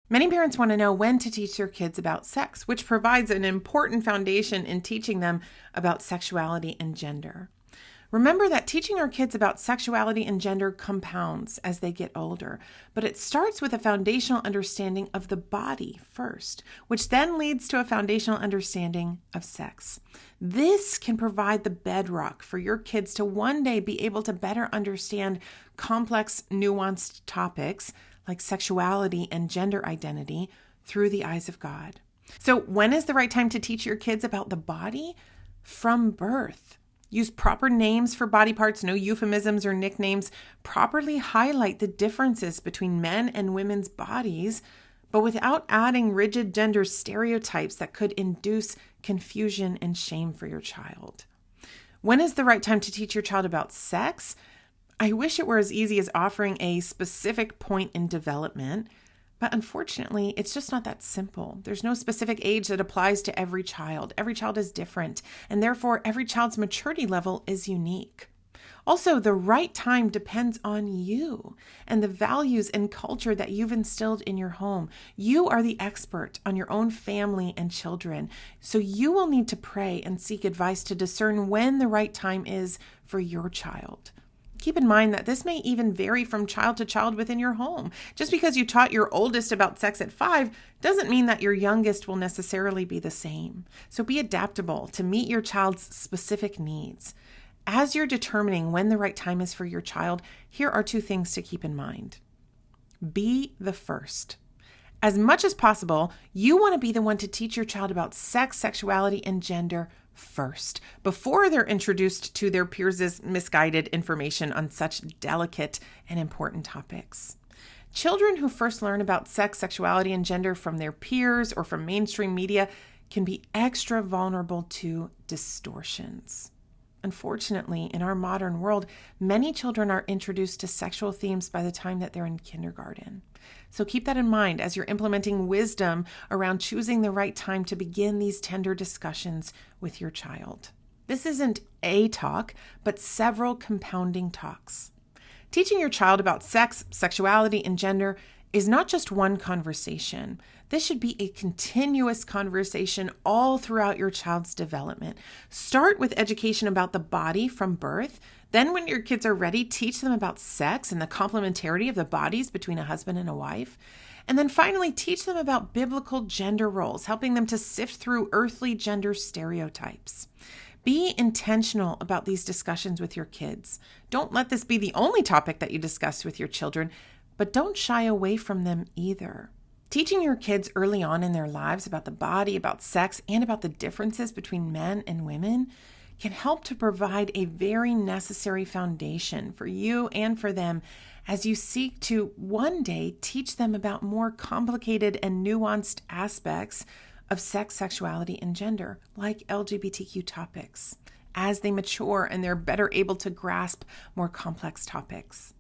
Many parents want to know when to teach their kids about sex, which provides an important foundation in teaching them about sexuality and gender. Remember that teaching our kids about sexuality and gender compounds as they get older, but it starts with a foundational understanding of the body first, which then leads to a foundational understanding of sex. This can provide the bedrock for your kids to one day be able to better understand complex, nuanced topics like sexuality and gender identity through the eyes of God. So when is the right time to teach your kids about the body? From birth. Use proper names for body parts, no euphemisms or nicknames. Properly highlight the differences between men and women's bodies, but without adding rigid gender stereotypes that could induce confusion and shame for your child. When is the right time to teach your child about sex? I wish it were as easy as offering a specific point in development, but unfortunately, it's just not that simple. There's no specific age that applies to every child. Every child is different, and therefore every child's maturity level is unique. Also, the right time depends on you and the values and culture that you've instilled in your home. You are the expert on your own family and children, so you will need to pray and seek advice to discern when the right time is for your child. Keep in mind that this may even vary from child to child within your home. Just because you taught your oldest about sex at 5 doesn't mean that your youngest will necessarily be the same. So be adaptable to meet your child's specific needs. As you're determining when the right time is for your child, here are 2 things to keep in mind. Be the first. As much as possible, you want to be the one to teach your child about sex, sexuality, and gender first, before they're introduced to their peers' misguided information on such delicate and important topics. Children who first learn about sex, sexuality, and gender from their peers or from mainstream media can be extra vulnerable to distortions. Unfortunately, in our modern world, many children are introduced to sexual themes by the time that they're in kindergarten. So keep that in mind as you're implementing wisdom around choosing the right time to begin these tender discussions with your child. This isn't a talk, but several compounding talks. Teaching your child about sex, sexuality, and gender is not just one conversation. This should be a continuous conversation all throughout your child's development. Start with education about the body from birth. Then when your kids are ready, teach them about sex and the complementarity of the bodies between a husband and a wife. And then finally, teach them about biblical gender roles, helping them to sift through earthly gender stereotypes. Be intentional about these discussions with your kids. Don't let this be the only topic that you discuss with your children, but don't shy away from them either. Teaching your kids early on in their lives about the body, about sex, and about the differences between men and women can help to provide a very necessary foundation for you and for them as you seek to one day teach them about more complicated and nuanced aspects of sex, sexuality, and gender, like LGBTQ topics, as they mature and they're better able to grasp more complex topics.